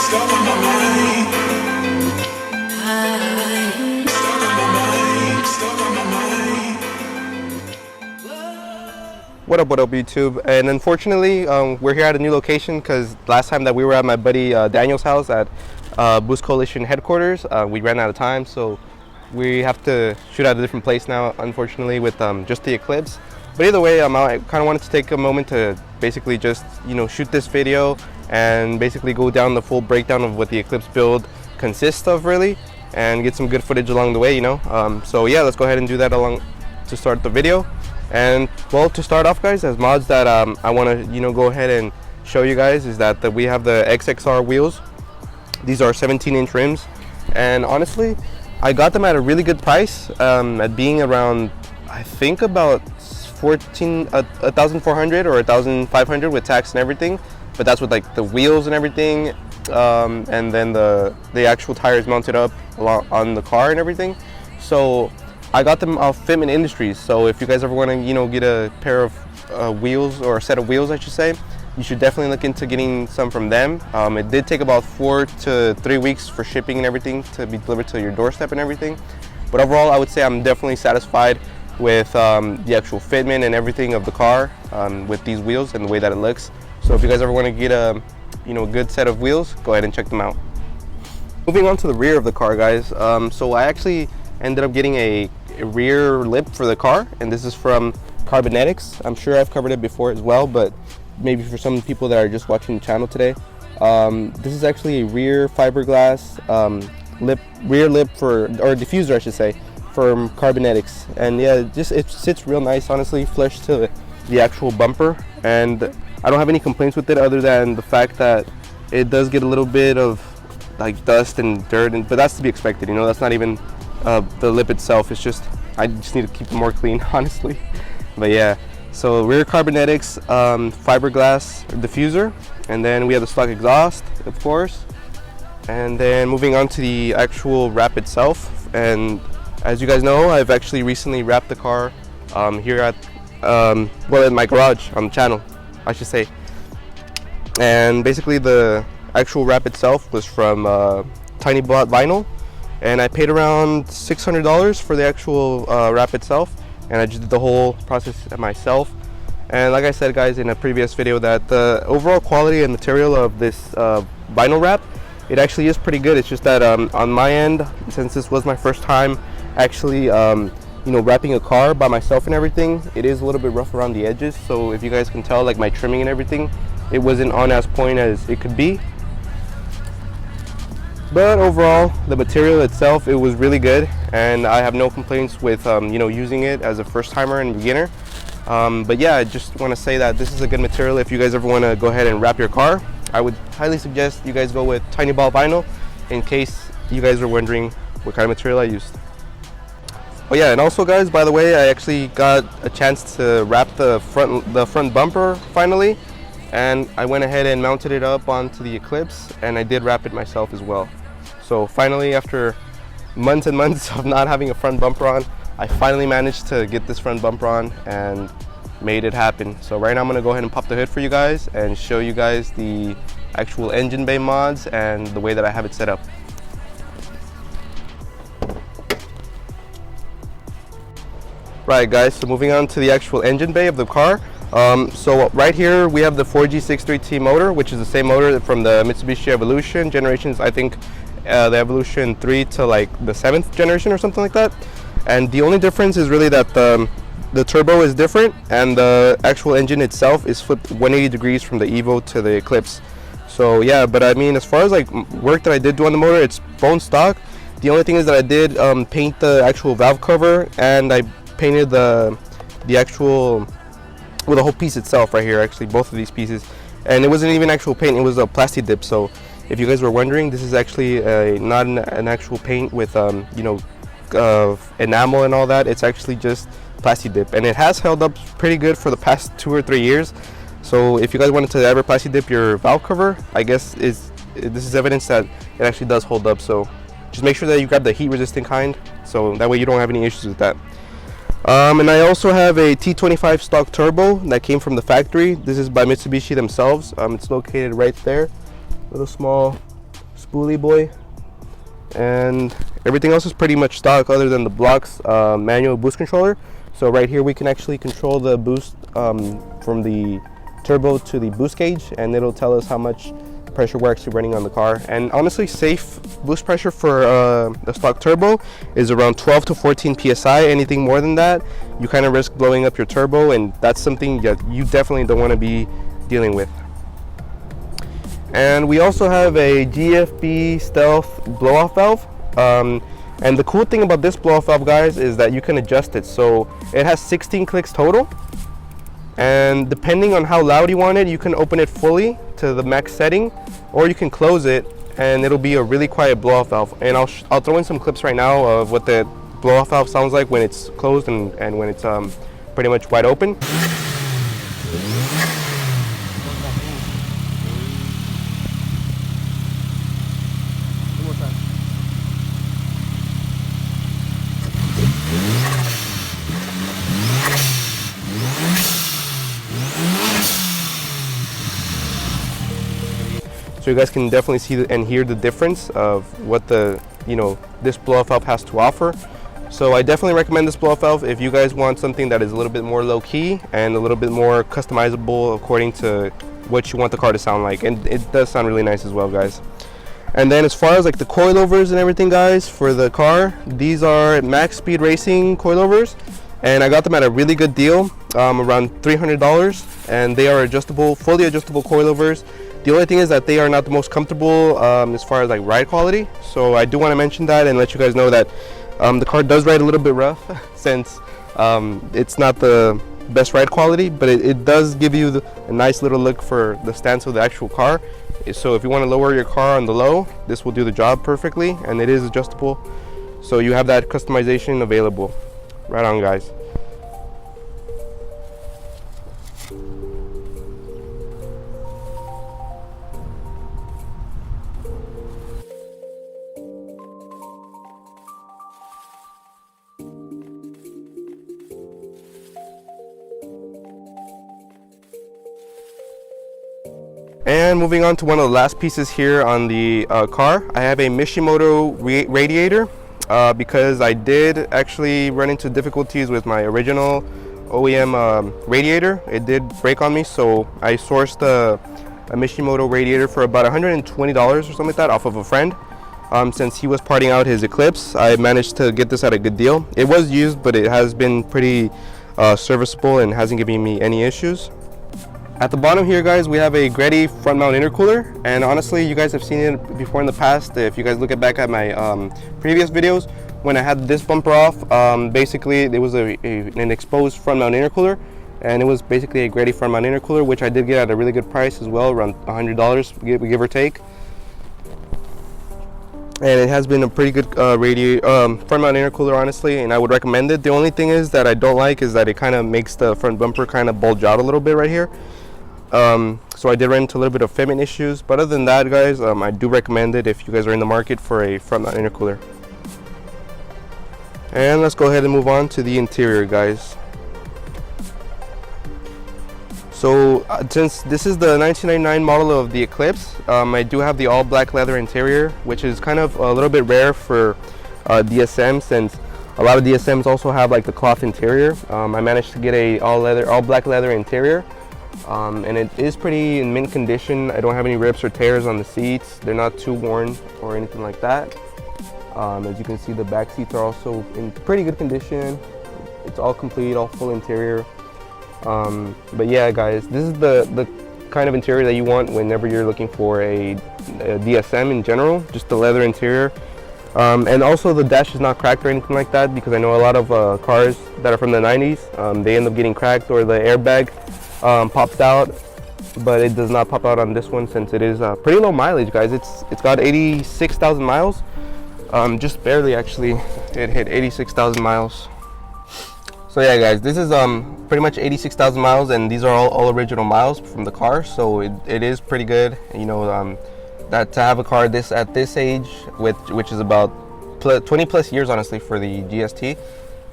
What up YouTube? And unfortunately we're here at a new location because last time that we were at my buddy Daniel's house at Boost Coalition headquarters, we ran out of time, so we have to shoot at a different place now, unfortunately, with just the Eclipse. But either way, I kind of wanted to take a moment to basically just, shoot this video and basically go down the full breakdown of what the Eclipse build consists of, really, and get some good footage along the way, So yeah, let's go ahead and do that to start the video. And well, to start off, guys, as mods that I want to go ahead and show you guys is that we have the XXR wheels. These are 17-inch rims, and honestly I got them at a really good price, at being around, I think, about 1,400 or 1,500 with tax and everything, but that's with like the wheels and everything, and then the actual tires mounted up on the car and everything. So I got them off Fitment Industries, so if you guys ever want to get a pair of wheels, or a set of wheels I should say, you should definitely look into getting some from them. It did take about 4 to 3 weeks for shipping and everything to be delivered to your doorstep and everything, but overall I would say I'm definitely satisfied with the actual fitment and everything of the car, with these wheels and the way that it looks. So if you guys ever want to get a good set of wheels, go ahead and check them out. Moving on to the rear of the car, guys, so I actually ended up getting a rear lip for the car, and this is from Carbonetics. I'm sure I've covered it before as well, but maybe for some people that are just watching the channel today, this is actually a rear fiberglass rear lip or diffuser I should say, from Carbonetics. And yeah, it sits real nice, honestly, flush to the actual bumper, and I don't have any complaints with it other than the fact that it does get a little bit of like dust and dirt, but that's to be expected, that's not even the lip itself. It's just, I just need to keep it more clean, honestly. But yeah, so rear Carbonetics fiberglass diffuser, and then we have the stock exhaust, of course, and then moving on to the actual wrap itself. And as you guys know, I've actually recently wrapped the car here at in my garage on the channel, I should say. And basically the actual wrap itself was from Tiny Bot Vinyl, and I paid around $600 for the actual wrap itself, and I just did the whole process myself. And like I said, guys, in a previous video, that the overall quality and material of this vinyl wrap, it actually is pretty good. It's just that on my end, since this was my first time actually wrapping a car by myself and everything, it is a little bit rough around the edges. So if you guys can tell, like my trimming and everything, it wasn't on as point as it could be. But overall, the material itself, it was really good, and I have no complaints with using it as a first timer and beginner. But yeah, I just want to say that this is a good material. If you guys ever want to go ahead and wrap your car, I would highly suggest you guys go with Tiny Ball Vinyl, in case you guys are wondering what kind of material I used. Oh yeah, and also, guys, by the way, I actually got a chance to wrap the front bumper finally, and I went ahead and mounted it up onto the Eclipse, and I did wrap it myself as well. So finally, after months and months of not having a front bumper on, I finally managed to get this front bumper on and made it happen. So right now I'm gonna go ahead and pop the hood for you guys and show you guys the actual engine bay mods and the way that I have it set up. Right, guys, so moving on to the actual engine bay of the car. So right here we have the 4G63T motor, which is the same motor from the Mitsubishi Evolution generations, I think the Evolution 3 to like the 7th generation or something like that. And the only difference is really that the turbo is different, and the actual engine itself is flipped 180 degrees from the Evo to the Eclipse. So yeah, but I mean, as far as like work that I did do on the motor, it's bone stock. The only thing is that I did paint the actual valve cover, and I painted the actual, well, the whole piece itself right here, actually both of these pieces. And it wasn't even actual paint, it was a plastic dip. So if you guys were wondering, this is actually not an actual paint with enamel and all that. It's actually just plastic dip, and it has held up pretty good for the past 2 or 3 years. So if you guys wanted to ever plastic dip your valve cover, I guess this is evidence that it actually does hold up. So just make sure that you grab the heat resistant kind, so that way you don't have any issues with that. And I also have a T25 stock turbo that came from the factory. This is by Mitsubishi themselves. It's located right there, little small spoolie boy, and everything else is pretty much stock other than the blocks manual boost controller. So right here we can actually control the boost from the turbo to the boost gauge, and it'll tell us how much pressure we're actually running on the car. And honestly, safe boost pressure for the stock turbo is around 12 to 14 psi. Anything more than that, you kind of risk blowing up your turbo, and that's something that you definitely don't want to be dealing with. And we also have a GFB Stealth blow-off valve. And the cool thing about this blow-off valve, guys, is that you can adjust it. So it has 16 clicks total, and depending on how loud you want it, you can open it fully to the max setting, or you can close it and it'll be a really quiet blow-off valve. And I'll throw in some clips right now of what the blow-off valve sounds like when it's closed and when it's pretty much wide open. So you guys can definitely see and hear the difference of what this blow-off valve has to offer. So I definitely recommend this blow-off valve if you guys want something that is a little bit more low-key and a little bit more customizable according to what you want the car to sound like. And it does sound really nice as well, guys. And then as far as like the coilovers and everything, guys, for the car, these are Max Speed Racing coilovers, and I got them at a really good deal, around $300, and they are adjustable, fully adjustable coilovers. The only thing is that they are not the most comfortable as far as like ride quality. So I do want to mention that and let you guys know that the car does ride a little bit rough since it's not the best ride quality, but it does give you a nice little look for the stance of the actual car. So if you want to lower your car on the low, this will do the job perfectly, and it is adjustable. So you have that customization available. Right on, guys. And moving on to one of the last pieces here on the car, I have a Mitsubishi Radiator because I did actually run into difficulties with my original OEM radiator. It did break on me, so I sourced a Mitsubishi Radiator for about $120 or something like that off of a friend. Since he was parting out his Eclipse, I managed to get this at a good deal. It was used, but it has been pretty serviceable and hasn't given me any issues. At the bottom here, guys, we have a GTST front mount intercooler, and honestly, you guys have seen it before in the past. If you guys look back at my previous videos, when I had this bumper off, basically it was an exposed front mount intercooler, and it was basically a GTST front mount intercooler, which I did get at a really good price as well, around $100 give or take. And it has been a pretty good front mount intercooler, honestly, and I would recommend it. The only thing is that I don't like is that it kind of makes the front bumper kind of bulge out a little bit right here. So I did run into a little bit of fitment issues, but other than that, guys, I do recommend it if you guys are in the market for a front mount intercooler. And let's go ahead and move on to the interior, guys. So since this is the 1999 model of the Eclipse, I do have the all black leather interior, which is kind of a little bit rare for DSM, since a lot of DSMs also have like the cloth interior. I managed to get a all black leather interior, and it is pretty in mint condition. I don't have any rips or tears on the seats. They're not too worn or anything like that. As you can see, the back seats are also in pretty good condition. It's all complete, all full interior. But yeah, guys, this is the kind of interior that you want whenever you're looking for a DSM in general, just the leather interior. And also the dash is not cracked or anything like that, because I know a lot of cars that are from the 90s, they end up getting cracked or the airbag pops out, but it does not pop out on this one since it is pretty low mileage, guys. It's got 86,000 miles, just barely actually. It hit 86,000 miles. So yeah, guys, this is pretty much 86,000 miles, and these are all original miles from the car, so it is pretty good, you know, that to have a car at this age, which is about 20 plus years, honestly, for the GST,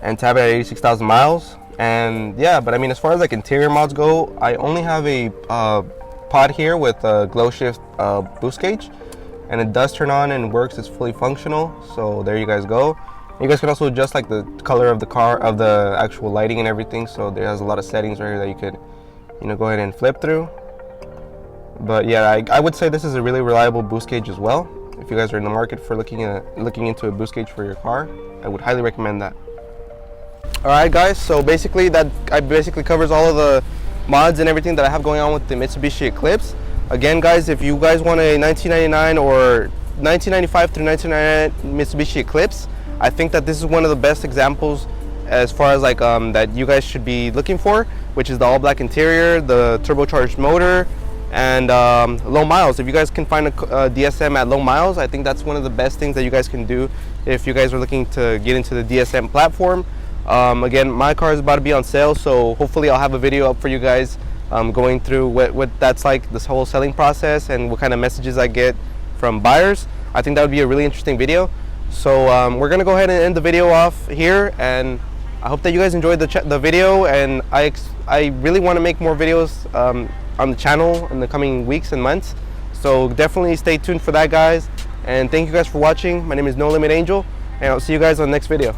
and to have it at 86,000 miles. And yeah, but I mean, as far as like interior mods go, I only have a pod here with a glow shift boost gauge, and it does turn on and works. It's fully functional. So there you guys go. You guys can also adjust like the color of the car, of the actual lighting and everything. So there has a lot of settings right here that you could, you know, go ahead and flip through. But yeah, I would say this is a really reliable boost gauge as well. If you guys are in the market for looking into a boost gauge for your car, I would highly recommend that. All right, guys. So basically, that covers all of the mods and everything that I have going on with the Mitsubishi Eclipse. Again, guys, if you guys want a 1999 or 1995 through 1999 Mitsubishi Eclipse, I think that this is one of the best examples as far as like that you guys should be looking for, which is the all black interior, the turbocharged motor, and low miles. If you guys can find a DSM at low miles, I think that's one of the best things that you guys can do if you guys are looking to get into the DSM platform. Again, my car is about to be on sale, so hopefully I'll have a video up for you guys going through what that's like, this whole selling process, and what kind of messages I get from buyers. I think that would be a really interesting video. So we're gonna go ahead and end the video off here, and I hope that you guys enjoyed the video, and I really want to make more videos on the channel in the coming weeks and months. So definitely stay tuned for that, guys, and thank you guys for watching. My name is No Limit Angel, and I'll see you guys on the next video.